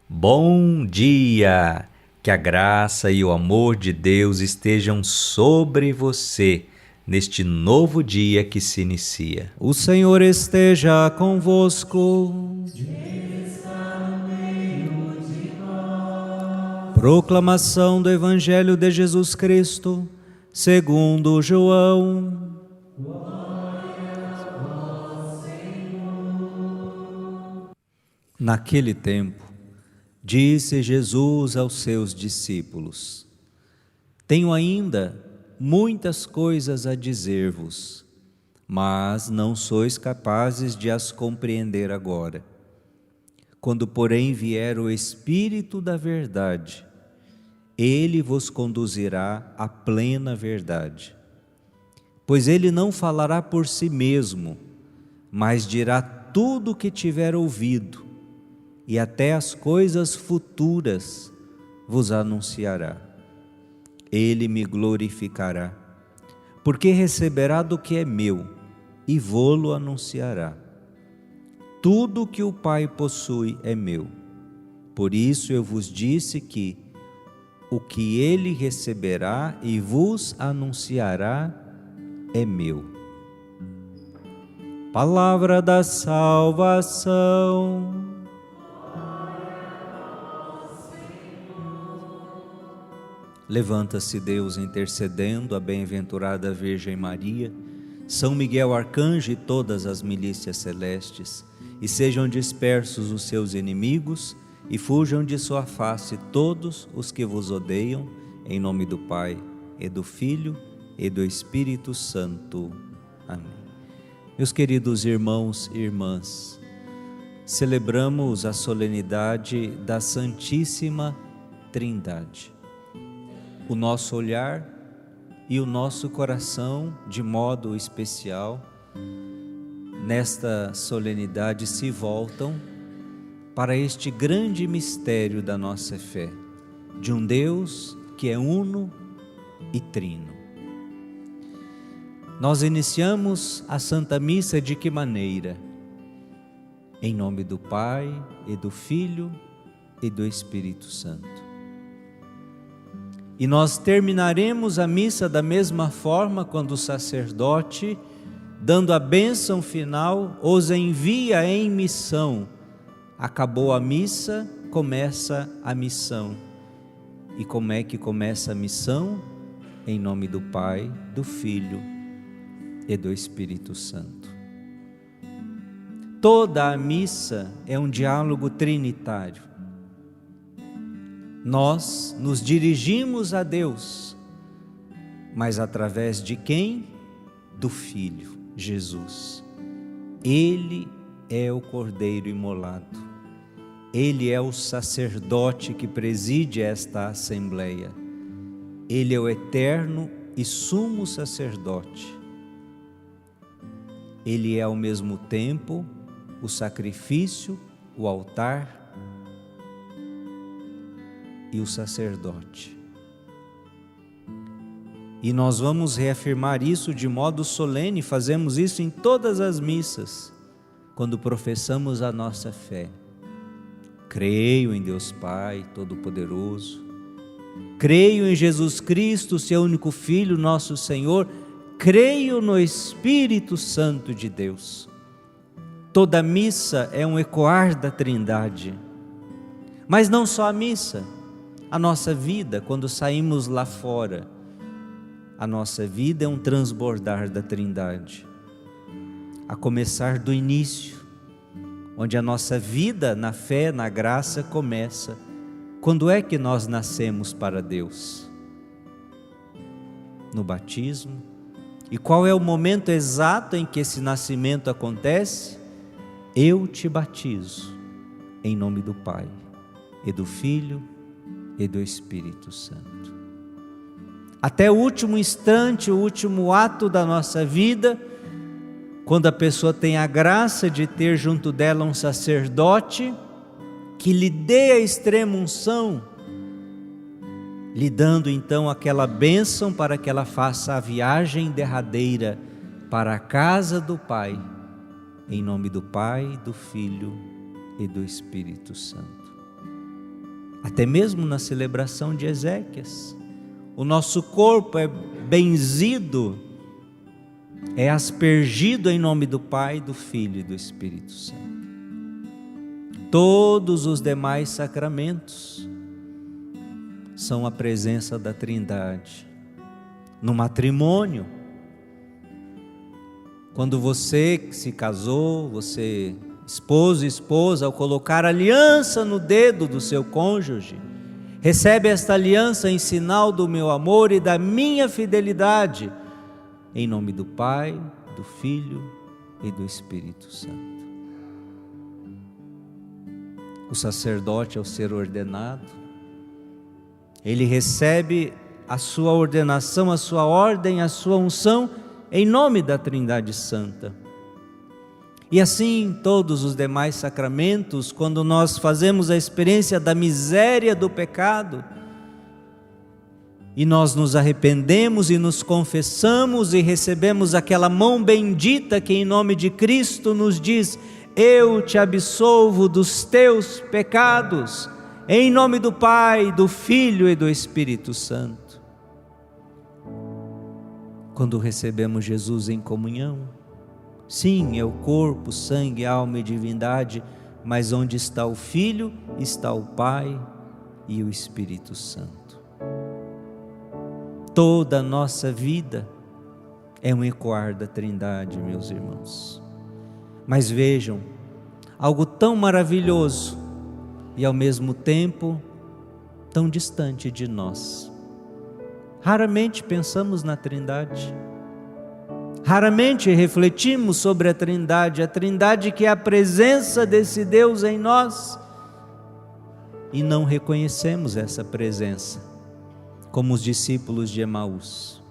Bom dia! Que a graça e o amor de Deus estejam sobre você neste novo dia que se inicia. O Senhor esteja convosco. Proclamação do Evangelho de Jesus Cristo, segundo João. Naquele tempo, disse Jesus aos seus discípulos: Tenho ainda muitas coisas a dizer-vos, mas não sois capazes de as compreender agora. Quando, porém, vier o Espírito da verdade, ele vos conduzirá à plena verdade. Pois ele não falará por si mesmo, mas dirá tudo o que tiver ouvido, e até as coisas futuras vos anunciará. Ele me glorificará, porque receberá do que é meu e vô-lo anunciará. Tudo o que o Pai possui é meu. Por isso eu vos disse que o que ele receberá e vos anunciará é meu. Palavra da salvação. Levanta-se Deus intercedendo a bem-aventurada Virgem Maria, São Miguel Arcanjo e todas as milícias celestes, e sejam dispersos os seus inimigos, e fujam de sua face todos os que vos odeiam, em nome do Pai, e do Filho, e do Espírito Santo. Amém. Meus queridos irmãos e irmãs, celebramos a solenidade da Santíssima Trindade. O nosso olhar e o nosso coração, de modo especial, nesta solenidade se voltam para este grande mistério da nossa fé, de um Deus que é uno e trino. Nós iniciamos a Santa Missa de que maneira? Em nome do Pai, e do Filho, e do Espírito Santo. E nós terminaremos a missa da mesma forma, quando o sacerdote, dando a bênção final, os envia em missão. Acabou a missa, começa a missão. E como é que começa a missão? Em nome do Pai, do Filho e do Espírito Santo. Toda a missa é um diálogo trinitário. Nós nos dirigimos a Deus, mas através de quem? Do Filho, Jesus. Ele é o Cordeiro imolado. Ele é o sacerdote que preside esta assembleia. Ele é o eterno e sumo sacerdote. Ele é ao mesmo tempo o sacrifício, o altar e o sacerdote. E nós vamos reafirmar isso de modo solene, fazemos isso em todas as missas, quando professamos a nossa fé. Creio em Deus Pai Todo-Poderoso, creio em Jesus Cristo, seu único Filho, nosso Senhor, creio no Espírito Santo de Deus. Toda missa é um ecoar da Trindade, mas não só a missa. A nossa vida, quando saímos lá fora, a nossa vida é um transbordar da Trindade. A começar do início, onde a nossa vida na fé, na graça começa. Quando é que nós nascemos para Deus? No batismo. E qual é o momento exato em que esse nascimento acontece? Eu te batizo, em nome do Pai, e do Filho, e do Espírito Santo. Até o último instante, o último ato da nossa vida, quando a pessoa tem a graça de ter junto dela um sacerdote que lhe dê a extrema unção, lhe dando então aquela bênção para que ela faça a viagem derradeira para a casa do Pai, em nome do Pai, do Filho e do Espírito Santo. até mesmo na celebração de Ezequias. O nosso corpo é benzido, é aspergido em nome do Pai, do Filho e do Espírito Santo. Todos os demais sacramentos são a presença da Trindade. No matrimônio, quando você se casou, você, esposo e esposa, ao colocar aliança no dedo do seu cônjuge, recebe esta aliança em sinal do meu amor e da minha fidelidade, em nome do Pai, do Filho e do Espírito Santo. O sacerdote, ao ser ordenado, ele recebe a sua ordenação, a sua ordem, a sua unção, em nome da Trindade Santa. E assim, todos os demais sacramentos, quando nós fazemos a experiência da miséria do pecado, e nós nos arrependemos e nos confessamos e recebemos aquela mão bendita que em nome de Cristo nos diz: eu te absolvo dos teus pecados, em nome do Pai, do Filho e do Espírito Santo. Quando recebemos Jesus em comunhão, sim, é o corpo, sangue, alma e divindade, mas onde está o Filho, está o Pai e o Espírito Santo. Toda a nossa vida é um ecoar da Trindade, meus irmãos. Mas vejam, algo tão maravilhoso e ao mesmo tempo tão distante de nós. Raramente pensamos na Trindade, raramente refletimos sobre a Trindade que é a presença desse Deus em nós, e não reconhecemos essa presença, como os discípulos de Emaús.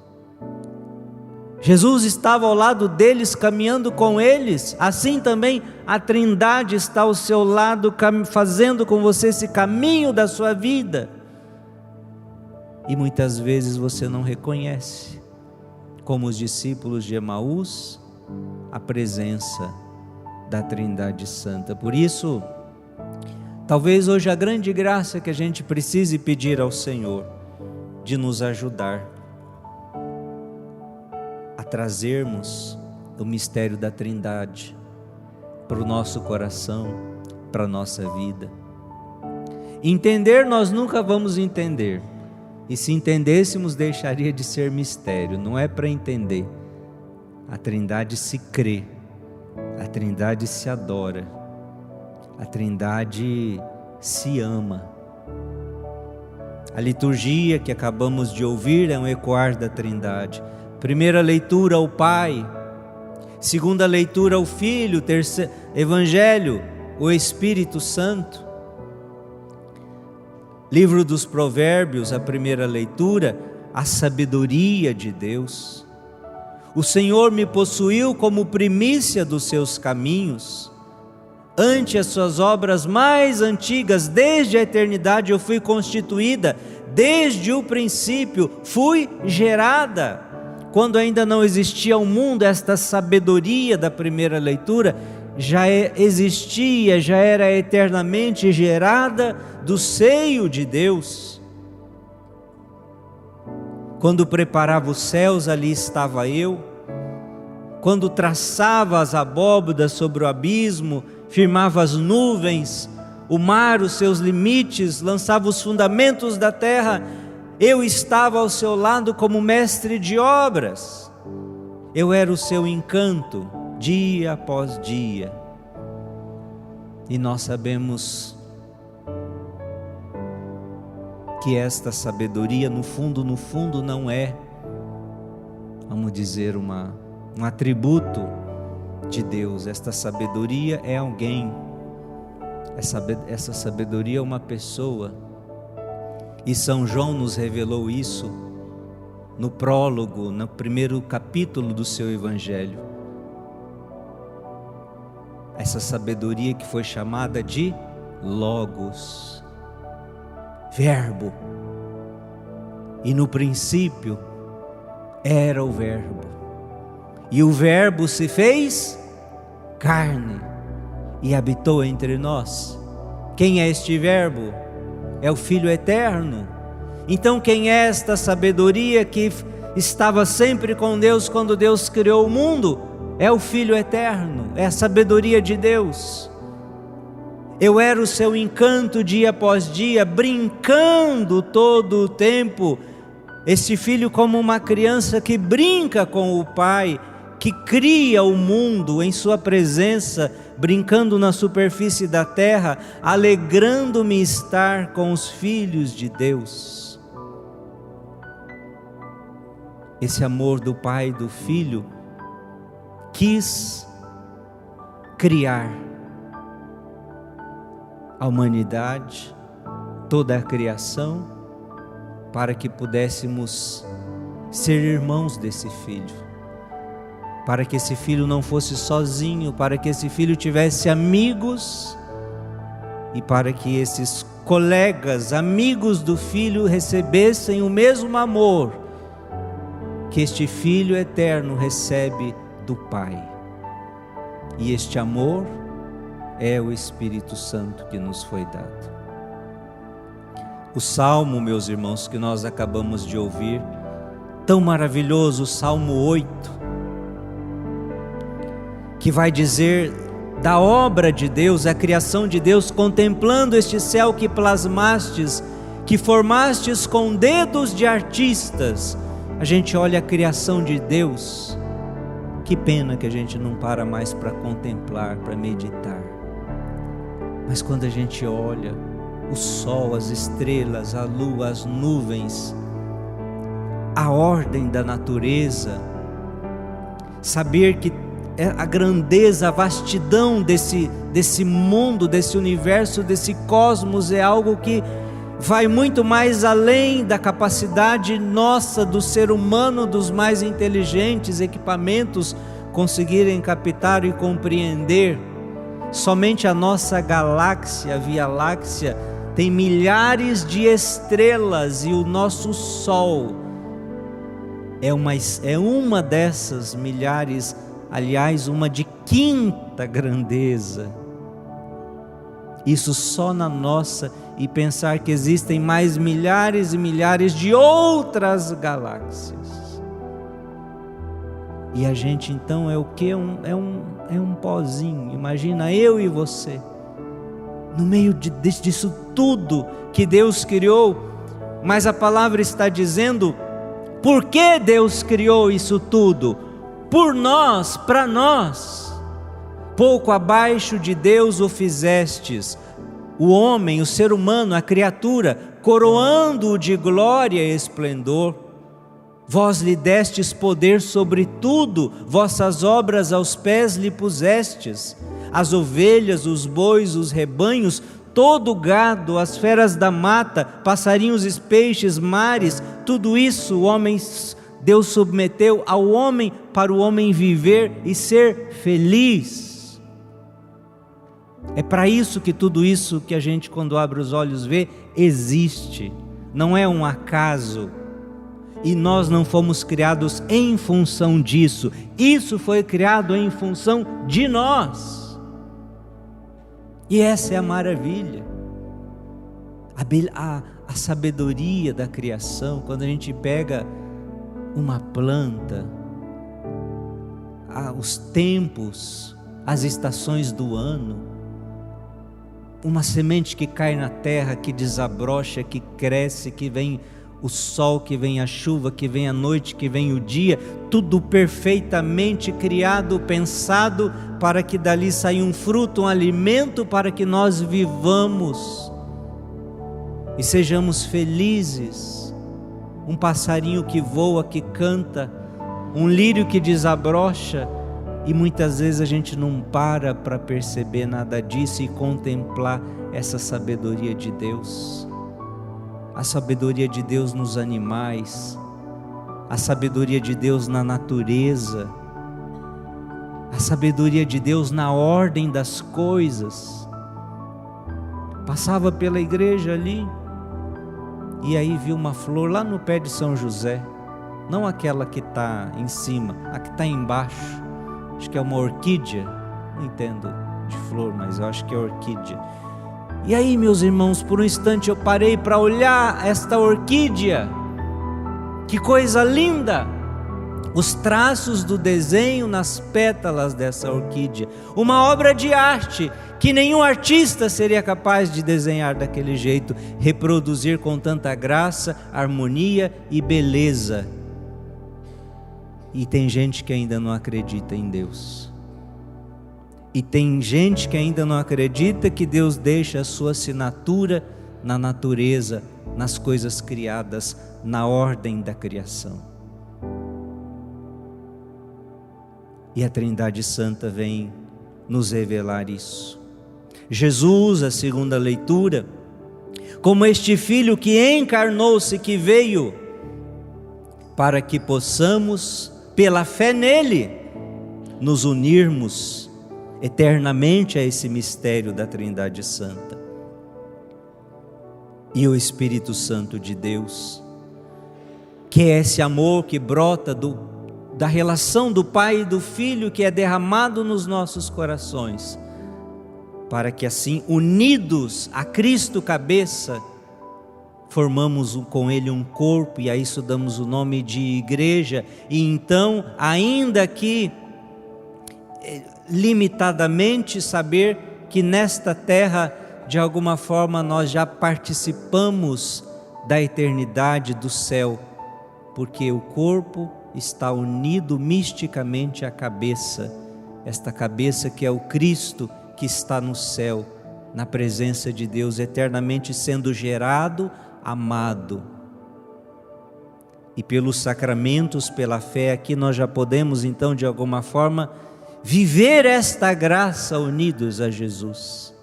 Jesus estava ao lado deles, caminhando com eles, assim também a Trindade está ao seu lado, fazendo com você esse caminho da sua vida. E muitas vezes você não reconhece, como os discípulos de Emaús, a presença da Trindade Santa. Por isso, talvez hoje a grande graça que a gente precise pedir ao Senhor, de nos ajudar a trazermos o mistério da Trindade para o nosso coração, para a nossa vida. Entender nós nunca vamos entender, e se entendêssemos deixaria de ser mistério. Não é para entender. A Trindade se crê, a Trindade se adora, a Trindade se ama. A liturgia que acabamos de ouvir é um ecoar da Trindade. Primeira leitura, o Pai. Segunda leitura, o Filho. Terceiro Evangelho, o Espírito Santo. Livro dos Provérbios, a primeira leitura, a sabedoria de Deus. O Senhor me possuiu como primícia dos seus caminhos. Ante as suas obras mais antigas, desde a eternidade eu fui constituída, desde o princípio fui gerada. Quando ainda não existia o mundo, esta sabedoria da primeira leitura já existia, já era eternamente gerada do seio de Deus. Quando preparava os céus, ali estava eu. Quando traçava as abóbodas sobre o abismo, firmava as nuvens, o mar, os seus limites, lançava os fundamentos da terra, eu estava ao seu lado como mestre de obras. Eu era o seu encanto, dia após dia. E nós sabemos que esta sabedoria, no fundo, não é, vamos dizer, um atributo de Deus. Esta sabedoria é alguém, essa sabedoria é uma pessoa, e São João nos revelou isso no prólogo, no primeiro capítulo do seu Evangelho. Essa sabedoria que foi chamada de Logos, Verbo, e no princípio era o Verbo, e o Verbo se fez carne e habitou entre nós. Quem é este Verbo? é o Filho eterno. Então quem é esta sabedoria que estava sempre com Deus quando Deus criou o mundo? É o Filho eterno, é a sabedoria de Deus. Eu era o seu encanto dia após dia, brincando todo o tempo. Este filho como uma criança que brinca com o Pai, que cria o mundo em sua presença, brincando na superfície da terra, alegrando-me estar com os filhos de Deus. Esse amor do Pai e do Filho quis criar a humanidade, toda a criação, para que pudéssemos ser irmãos desse filho, para que esse filho não fosse sozinho, para que esse filho tivesse amigos e para que esses colegas, amigos do filho, recebessem o mesmo amor que este Filho eterno recebe do Pai. E este amor é o Espírito Santo que nos foi dado. O Salmo, meus irmãos, que nós acabamos de ouvir, tão maravilhoso, o Salmo 8, que vai dizer da obra de Deus, a criação de Deus, contemplando este céu que plasmastes, que formastes com dedos de artistas. A gente olha a criação de Deus, que pena que a gente não para mais para contemplar, para meditar. Mas quando a gente olha o sol, as estrelas, a lua, as nuvens, a ordem da natureza, saber que a grandeza, a vastidão desse mundo, desse universo, desse cosmos é algo que vai muito mais além da capacidade nossa, do ser humano, dos mais inteligentes equipamentos conseguirem captar e compreender. Somente a nossa galáxia, a Via Láctea, tem milhares de estrelas e o nosso Sol é uma dessas milhares, aliás, uma de quinta grandeza. Isso só na nossa, e pensar que existem mais milhares e milhares de outras galáxias. E a gente então é o que? É um pozinho. Imagina eu e você, no meio disso tudo que Deus criou. Mas a palavra está dizendo, por que Deus criou isso tudo? Por nós, para nós. Pouco abaixo de Deus o fizestes, o homem, o ser humano, a criatura, coroando-o de glória e esplendor. Vós lhe destes poder sobre tudo, vossas obras aos pés lhe pusestes, as ovelhas, os bois, os rebanhos, todo o gado, as feras da mata, passarinhos, peixes, mares, tudo isso o homem, Deus submeteu ao homem para o homem viver e ser feliz. É para isso que tudo isso que a gente, quando abre os olhos, vê, existe, não é um acaso. E nós não fomos criados em função disso, isso foi criado em função de nós. E essa é a maravilha, a sabedoria da criação. Quando a gente pega uma planta, os tempos, as estações do ano, uma semente que cai na terra, que desabrocha, que cresce, que vem o sol, que vem a chuva, que vem a noite, que vem o dia, tudo perfeitamente criado, pensado para que dali saia um fruto, um alimento para que nós vivamos e sejamos felizes. Um passarinho que voa, que canta, um lírio que desabrocha, e muitas vezes a gente não para perceber nada disso e contemplar essa sabedoria de Deus. A sabedoria de Deus nos animais, a sabedoria de Deus na natureza, a sabedoria de Deus na ordem das coisas. Passava pela igreja ali, e aí vi uma flor lá no pé de São José, não aquela que está em cima, a que está embaixo, acho que é uma orquídea, não entendo de flor, mas eu acho que é orquídea. E aí, meus irmãos, por um instante eu parei para olhar esta orquídea. Que coisa linda! Os traços do desenho nas pétalas dessa orquídea. Uma obra de arte que nenhum artista seria capaz de desenhar daquele jeito, reproduzir com tanta graça, harmonia e beleza. E tem gente que ainda não acredita em Deus. E tem gente que ainda não acredita que Deus deixa a sua assinatura na natureza, nas coisas criadas, na ordem da criação. E a Trindade Santa vem nos revelar isso. Jesus, a segunda leitura, como este Filho que encarnou-se, que veio para que possamos, pela fé nele, nos unirmos eternamente a esse mistério da Trindade Santa. E o Espírito Santo de Deus, que é esse amor que brota da relação do Pai e do Filho, que é derramado nos nossos corações, para que assim, unidos a Cristo cabeça, formamos com Ele um corpo, e a isso damos o nome de igreja. E então, ainda que limitadamente, saber que nesta terra, de alguma forma, nós já participamos da eternidade do céu, porque o corpo está unido misticamente à cabeça, esta cabeça que é o Cristo que está no céu, na presença de Deus, eternamente sendo gerado, amado. E pelos sacramentos, pela fé, aqui nós já podemos então de alguma forma viver esta graça unidos a Jesus.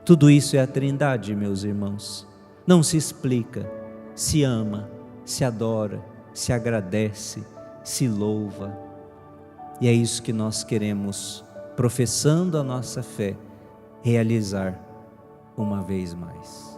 Tudo isso é a Trindade, meus irmãos. Não se explica, se ama, se adora, se agradece, se louva. E é isso que nós queremos, professando a nossa fé, realizar uma vez mais.